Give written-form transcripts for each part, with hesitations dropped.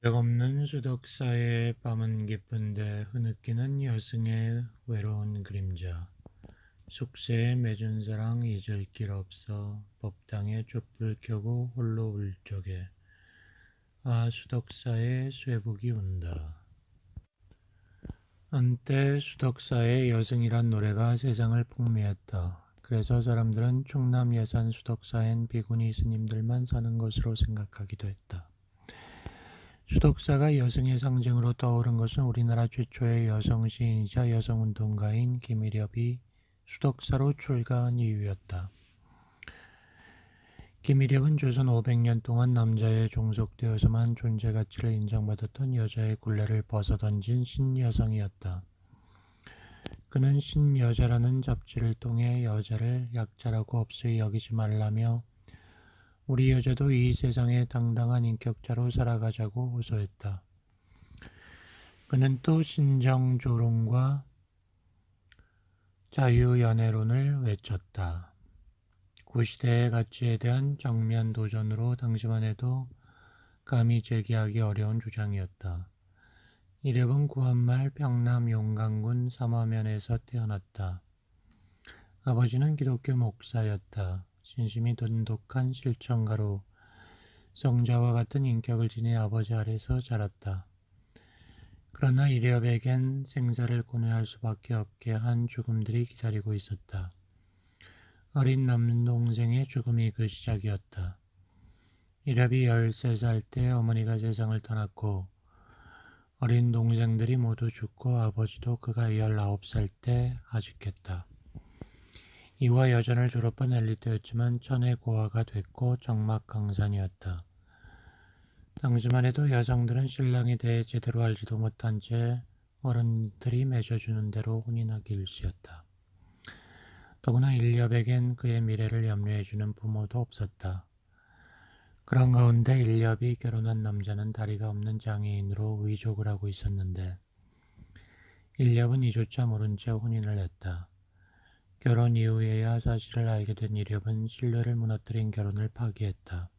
백없는 수덕사이의 밤은 깊은데 흐느끼는 여승의 외로운 그림자. 숙세에 맺은 사랑 잊을 길 없어 법당에 촛불 켜고 홀로 울 적에 아 수덕사의 쇠북이 운다. 한때 수덕사의 여승이란 노래가 세상을 풍미했다. 그래서 사람들은 충남 예산 수덕사엔 비구니 스님들만 사는 것으로 생각하기도 했다. 수덕사가 여성의 상징으로 떠오른 것은 우리나라 최초의 여성 시인이자 여성운동가인 김일엽이 수덕사로 출가한 이유였다. 김일엽은 조선 500년 동안 남자에 종속되어서만 존재 가치를 인정받았던 여자의 굴레를 벗어던진 신여성이었다. 그는 신여자라는 잡지를 통해 여자를 약자라고 없이 여기지 말라며 우리 여자도 이 세상의 당당한 인격자로 살아가자고 호소했다. 그는 또 신정조론과 자유연애론을 외쳤다. 구시대의 가치에 대한 정면 도전으로 당시만 해도 감히 제기하기 어려운 주장이었다. 이reb은 구한말 평남 용강군 삼화면에서 태어났다. 아버지는 기독교 목사였다. 신심이 돈독한 실천가로 성자와 같은 인격을 지닌 아버지 아래서 자랐다. 그러나 이reb에겐 생사를 고뇌할 수밖에 없게 한 죽음들이 기다리고 있었다. 어린 남동생의 죽음이 그 시작이었다. 이reb이 13살 때 어머니가 세상을 떠났고 어린 동생들이 모두 죽고 아버지도 그가 19살 때 하직했다. 이화 여전을 졸업한 엘리트였지만 천의 고아가 됐고 정막강산이었다. 당시만 해도 여성들은 신랑에 대해 제대로 알지도 못한 채 어른들이 맺어주는 대로 혼인하기 일쑤였다. 더구나 일렵에겐 그의 미래를 염려해주는 부모도 없었다. 그런 가운데 일렵이 결혼한 남자는 다리가 없는 장애인으로 의족을 하고 있었는데 일렵은 이조차 모른 채 혼인을 했다. 결혼 이후에야 사실을 알게 된 일렵은 신뢰를 무너뜨린 결혼을 파기했다.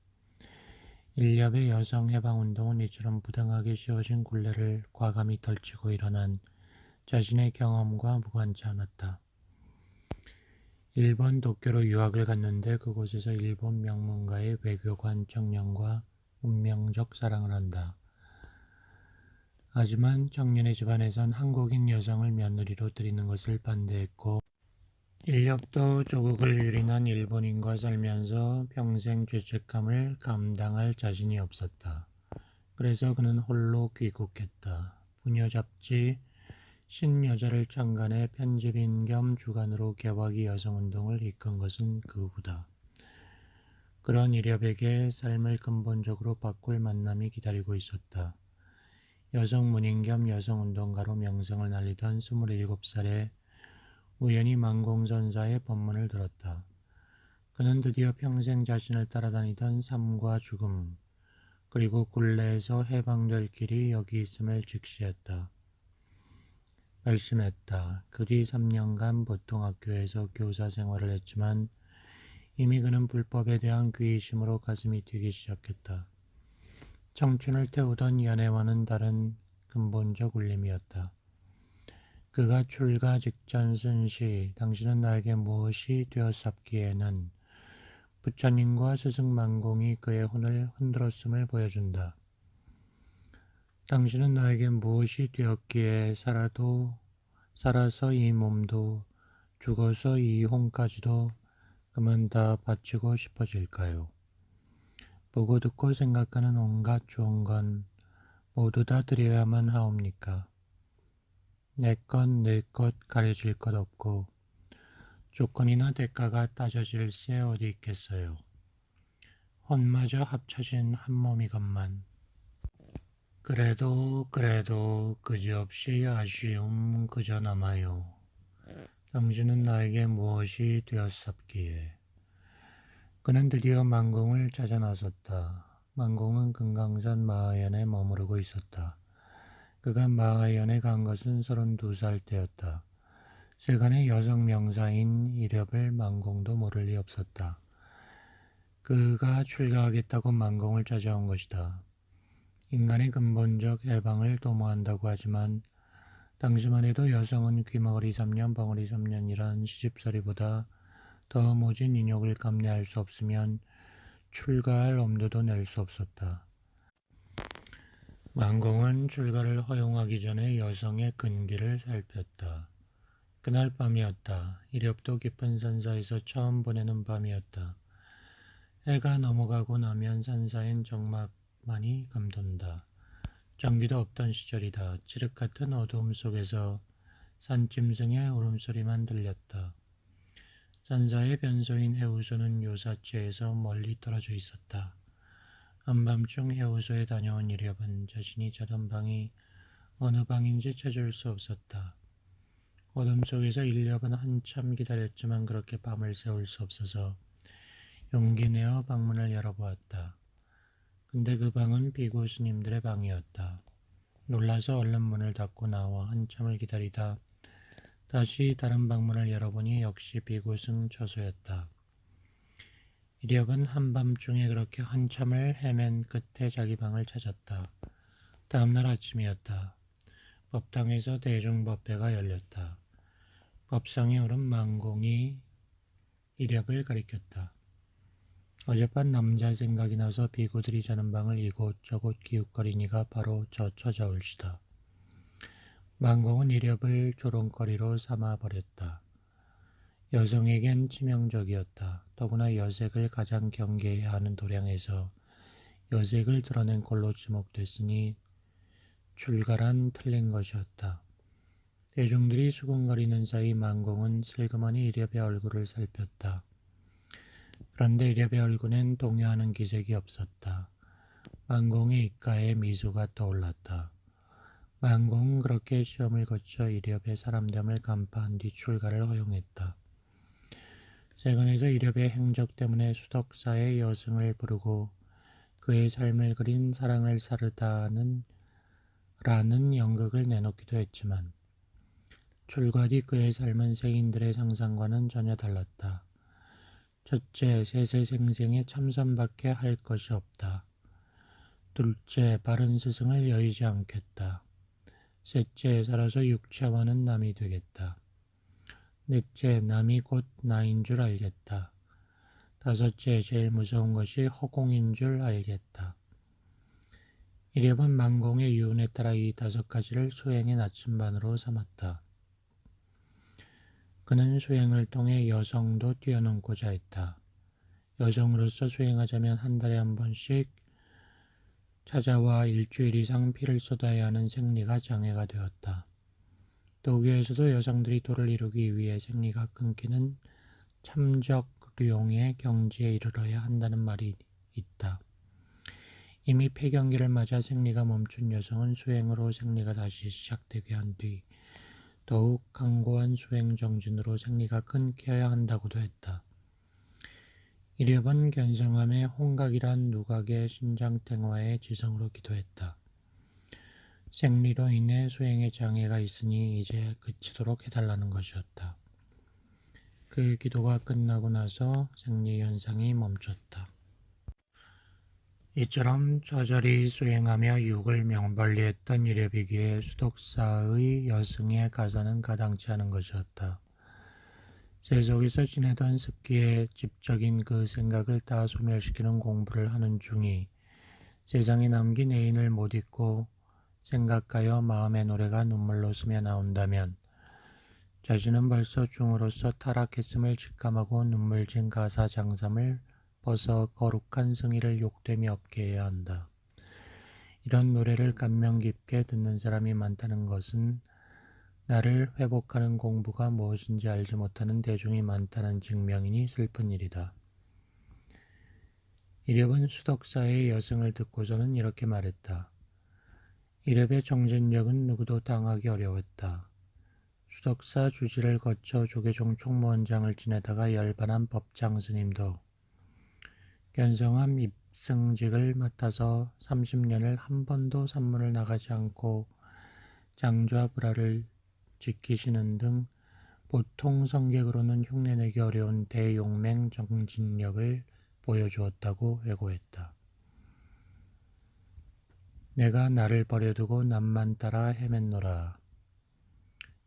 일렵의 여성 해방운동은 이처럼 부당하게 씌워진 굴레를 과감히 덜치고 일어난 자신의 경험과 무관치 않았다. 일본 도쿄로 유학을 갔는데 그곳에서 일본 명문가의 외교관 청년과 운명적 사랑을 한다. 하지만 청년의 집안에선 한국인 여성을 며느리로 들이는 것을 반대했고 인력도 조국을 유린한 일본인과 살면서 평생 죄책감을 감당할 자신이 없었다. 그래서 그는 홀로 귀국했다. 부녀 잡지 신여자를 창간해 편집인 겸 주간으로 개화기 여성운동을 이끈 것은 그 후다. 그런 이렵에게 삶을 근본적으로 바꿀 만남이 기다리고 있었다. 여성 문인 겸 여성운동가로 명성을 날리던 27살에 우연히 만공선사의 법문을 들었다. 그는 드디어 평생 자신을 따라다니던 삶과 죽음, 그리고 굴레에서 해방될 길이 여기 있음을 직시했다. 결심했다. 그 뒤 3년간 보통학교에서 교사 생활을 했지만 이미 그는 불법에 대한 귀의심으로 가슴이 뛰기 시작했다. 청춘을 태우던 연애와는 다른 근본적 울림이었다. 그가 출가 직전 쓴 시 당신은 나에게 무엇이 되었sap기에는 부처님과 스승만공이 그의 혼을 흔들었음을 보여준다. 당신은 나에게 무엇이 되었기에 살아서 이 몸도 죽어서 이 혼까지도 그만 다 바치고 싶어질까요? 보고 듣고 생각하는 온갖 좋은 건 모두 다 드려야만 하옵니까? 내 것 내 것 가려질 것 없고 조건이나 대가가 따져질 새 어디 있겠어요. 혼마저 합쳐진 한 몸이건만. 그래도 그지없이 아쉬움 그저 남아요. 당신은 나에게 무엇이 되었sap기에. 그는 드디어 만공을 찾아 나섰다. 만공은 금강산 마하연에 머무르고 있었다. 그가 마하연에 간 것은 32살 때였다. 세간의 여성 명사인 이렵을 만공도 모를 리 없었다. 그가 출가하겠다고 만공을 찾아온 것이다. 인간의 근본적 해방을 도모한다고 하지만 당시만 해도 여성은 귀머거리 3년 벙어리 3년이란 시집살이보다 더 모진 인욕을 감내할 수 없으면 출가할 엄두도 낼 수 없었다. 만공은 출가를 허용하기 전에 여성의 근기를 살폈다. 그날 밤이었다. 이력도 깊은 산사에서 처음 보내는 밤이었다. 해가 넘어가고 나면 산사엔 정막만이 감돈다. 전기도 없던 시절이다. 칠흑 같은 어두움 속에서 산짐승의 울음소리만 들렸다. 산사의 변소인 해우소는 요사체에서 멀리 떨어져 있었다. 한밤중 해우소에 다녀온 이렵은 자신이 자던 방이 어느 방인지 찾을 수 없었다. 어둠 속에서 이렵은 한참 기다렸지만 그렇게 밤을 새울 수 없어서 용기 내어 방문을 열어보았다. 근데 그 방은 비구 스님들의 방이었다. 놀라서 얼른 문을 닫고 나와 한참을 기다리다 다시 다른 방문을 열어보니 역시 비구승 처소였다. 이력은 한밤중에 그렇게 한참을 헤맨 끝에 자기 방을 찾았다. 다음날 아침이었다. 법당에서 대중법회가 열렸다. 법상에 오른 만공이 이력을 가리켰다. 어젯밤 남자 생각이 나서 비구들이 자는 방을 이곳저곳 기웃거리니가 바로 저 처자올시다. 만공은 이력을 조롱거리로 삼아버렸다. 여성에겐 치명적이었다. 더구나 여색을 가장 경계해야 하는 도량에서 여색을 드러낸 꼴로 지목됐으니 출가란 틀린 것이었다. 대중들이 수군거리는 사이 만공은 슬그머니 이렵의 얼굴을 살폈다. 그런데 이렵의 얼굴엔 동요하는 기색이 없었다. 만공의 입가에 미소가 떠올랐다. 만공은 그렇게 시험을 거쳐 이렵의 사람됨을 간파한 뒤 출가를 허용했다. 세간에서 이렵의 행적 때문에 수덕사의 여승을 부르고 그의 삶을 그린 사랑을 사르다는 라는 연극을 내놓기도 했지만 출가 뒤 그의 삶은 세인들의 상상과는 전혀 달랐다. 첫째, 세세생생에 참선밖에 할 것이 없다. 둘째, 바른 스승을 여의지 않겠다. 셋째, 살아서 육체와는 남이 되겠다. 넷째, 남이 곧 나인 줄 알겠다. 다섯째, 제일 무서운 것이 허공인 줄 알겠다. 이렵은 만공의 유언에 따라 이 5가지를 수행의 나침반으로 삼았다. 그는 수행을 통해 여성도 뛰어넘고자 했다. 여성으로서 수행하자면 한 달에 한 번씩 찾아와 일주일 이상 피를 쏟아야 하는 생리가 장애가 되었다. 도교에서도 여성들이 도를 이루기 위해 생리가 끊기는 참적류용의 경지에 이르러야 한다는 말이 있다. 이미 폐경기를 맞아 생리가 멈춘 여성은 수행으로 생리가 다시 시작되게 한 뒤 더욱 강고한 수행 정진으로 생리가 끊겨야 한다고도 했다. 이렵은 견성함에 홍각이란 누각의 신장탱화의 지성으로 기도했다. 생리로 인해 수행에 장애가 있으니 이제 그치도록 해달라는 것이었다. 그 기도가 끝나고 나서 생리 현상이 멈췄다. 이처럼 저절히 수행하며 육을 명벌리했던 이렵이기에 수덕사의 여승의 가사는 가당치 않은 것이었다. 세속에서 지내던 습기에 집적인 그 생각을 다 소멸시키는 공부를 하는 중이 세상에 남긴 애인을 못 잊고 생각하여 마음의 노래가 눈물로 스며 나온다면 자신은 벌써 중으로서 타락했음을 직감하고 눈물진 가사 장삼을 벗어 거룩한 승의를 욕됨이 없게 해야 한다. 이런 노래를 감명 깊게 듣는 사람이 많다는 것은 나를 회복하는 공부가 무엇인지 알지 못하는 대중이 많다는 증명이니 슬픈 일이다. 이렵은 수덕사의 여승을 듣고서는 이렇게 말했다. 이렵의 정진력은 누구도 당하기 어려웠다. 수덕사 주지를 거쳐 조계종 총무원장을 지내다가 열반한 법장 스님도 견성함 입승직을 맡아서 30년을 한 번도 산문을 나가지 않고 장좌 불화를 지키시는 등 보통 성객으로는 흉내내기 어려운 대용맹 정진력을 보여주었다고 회고했다. 내가 나를 버려두고 남만 따라 헤맸노라.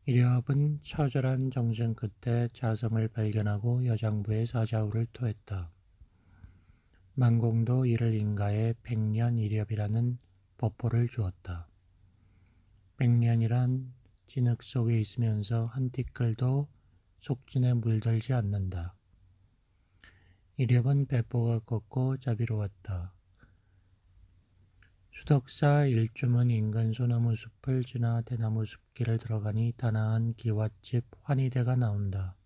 이리압은 처절한 정신 끝에 자성을 발견하고 여장부의 사자후를 토했다. 만공도 이를 인가에 100년 이렵이라는 법보를 주었다. 100년이란 진흙 속에 있으면서 한 티끌도 속진에 물들지 않는다. 이렵은 배포가 걷고 자비로웠다. 수덕사 일주문 인근 소나무 숲을 지나 대나무 숲길을 들어가니 다나한 기왓집 환희대가 나온다.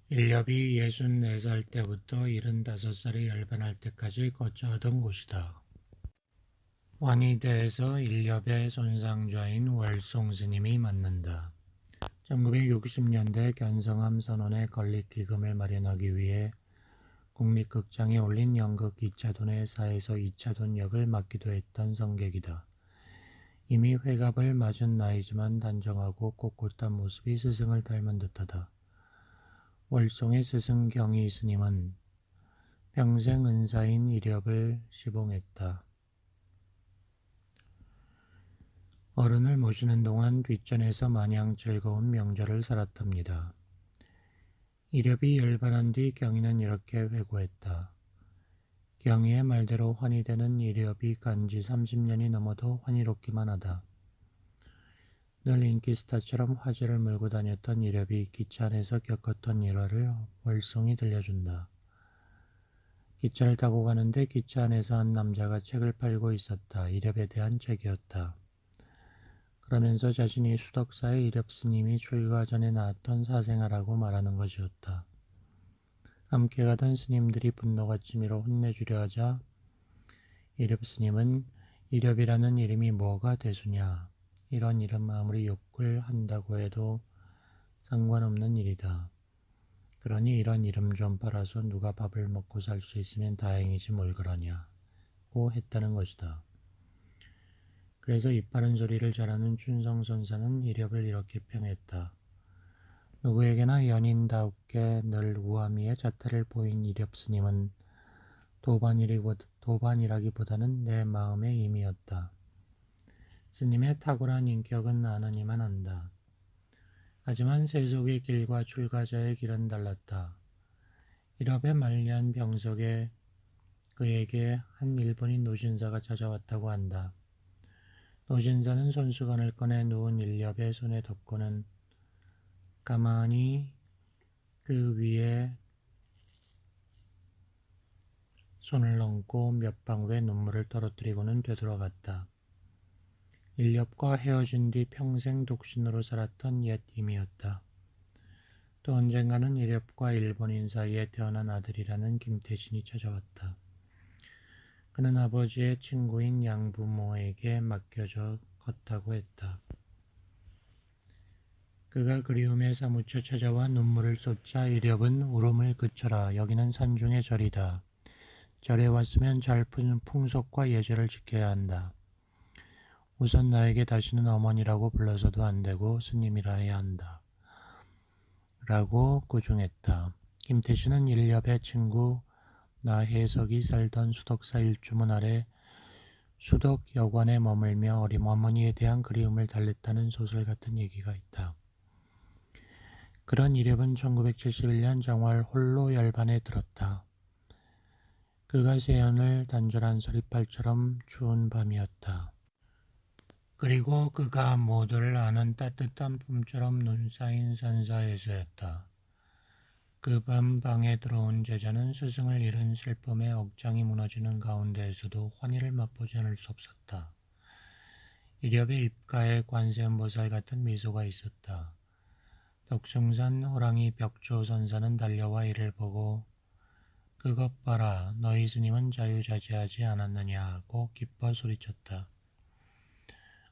인렵이 64살 때부터 75살이 열반할 때까지 거처하던 곳이다. 환희대에서 인렵의 손상좌인 월송 스님이 맡는다. 1960년대 견성암 선원의 건립기금을 마련하기 위해 국립극장에 올린 연극 2차돈의 4에서 2차돈 역을 맡기도 했던 성객이다. 이미 회갑을 맞은 나이지만 단정하고 꼿꼿한 모습이 스승을 닮은 듯하다. 월송의 스승 경희 스님은 평생 은사인 이렵을 시봉했다. 어른을 모시는 동안 뒷전에서 마냥 즐거운 명절을 살았답니다. 이렵이 열반한 뒤 경희는 이렇게 회고했다. 경희의 말대로 환희되는 이렵이 간지 30년이 넘어도 환희롭기만 하다. 늘 인기 스타처럼 화제를 몰고 다녔던 이렵이 기차 안에서 겪었던 일화를 월송이 들려준다. 기차를 타고 가는데 기차 안에서 한 남자가 책을 팔고 있었다. 이렵에 대한 책이었다. 그러면서 자신이 수덕사의 이렵 스님이 출가 전에 나왔던 사생아라고 말하는 것이었다. 함께 가던 스님들이 분노가 치밀어 혼내주려 하자 이렵 스님은 이렵이라는 이름이 뭐가 대수냐. 이런 이름 아무리 욕을 한다고 해도 상관없는 일이다. 그러니 이런 이름 좀 팔아서 누가 밥을 먹고 살 수 있으면 다행이지 뭘 그러냐고 했다는 것이다. 그래서 입 바른 소리를 잘하는 춘성선사는 이렵을 이렇게 평했다. 누구에게나 연인다웁게 늘 우아미의 자태를 보인 이렵 스님은 도반이라기보다는 내 마음의 임이었다. 스님의 탁월한 인격은 아느니만 안다. 하지만 세속의 길과 출가자의 길은 달랐다. 이럽의 만리한 병석에 그에게 한 일본인 노신사가 찾아왔다고 한다. 노신사는 손수건을 꺼내 누운 인렵의 손에 덮고는 가만히 그 위에 손을 얹고 몇 방울의 눈물을 떨어뜨리고는 되돌아갔다. 인렵과 헤어진 뒤 평생 독신으로 살았던 옛 임이었다. 또 언젠가는 인렵과 일본인 사이에 태어난 아들이라는 김태신이 찾아왔다. 그는 아버지의 친구인 양부모에게 맡겨져 걷다고 했다. 그가 그리움에 사무쳐 찾아와 눈물을 쏟자 이렵은 울음을 그쳐라. 여기는 산중의 절이다. 절에 왔으면 잘픈 풍속과 예절을 지켜야 한다. 우선 나에게 다시는 어머니라고 불러서도 안 되고 스님이라 해야 한다. 라고 구중했다. 김태신은 인렵의 친구 나혜석이 살던 수덕사 일주문 아래 수덕 여관에 머물며 어린 어머니에 대한 그리움을 달랬다는 소설 같은 얘기가 있다. 그런 이렵은 1971년 정월 홀로 열반에 들었다. 그가 세연을 단절한 서리팔처럼 추운 밤이었다. 그리고 그가 모두를 아는 따뜻한 봄처럼 눈 쌓인 산사에서였다. 그 밤 방에 들어온 제자는 스승을 잃은 슬픔에 억장이 무너지는 가운데에서도 환희를 맛보지 않을 수 없었다. 이렵의 입가에 관세음보살 같은 미소가 있었다. 덕숭산 호랑이 벽조 선사는 달려와 이를 보고 그것 봐라 너희 스님은 자유자재하지 않았느냐고 기뻐 소리쳤다.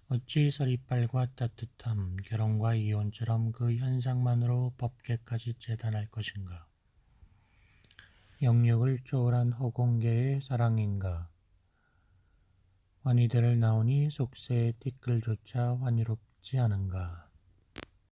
어찌 서리빨과 따뜻함, 결혼과 이혼처럼 그 현상만으로 법계까지 재단할 것인가? 영육을 초월한 허공계의 사랑인가? 환희대를 나오니 속세의 티끌조차 환희롭지 않은가?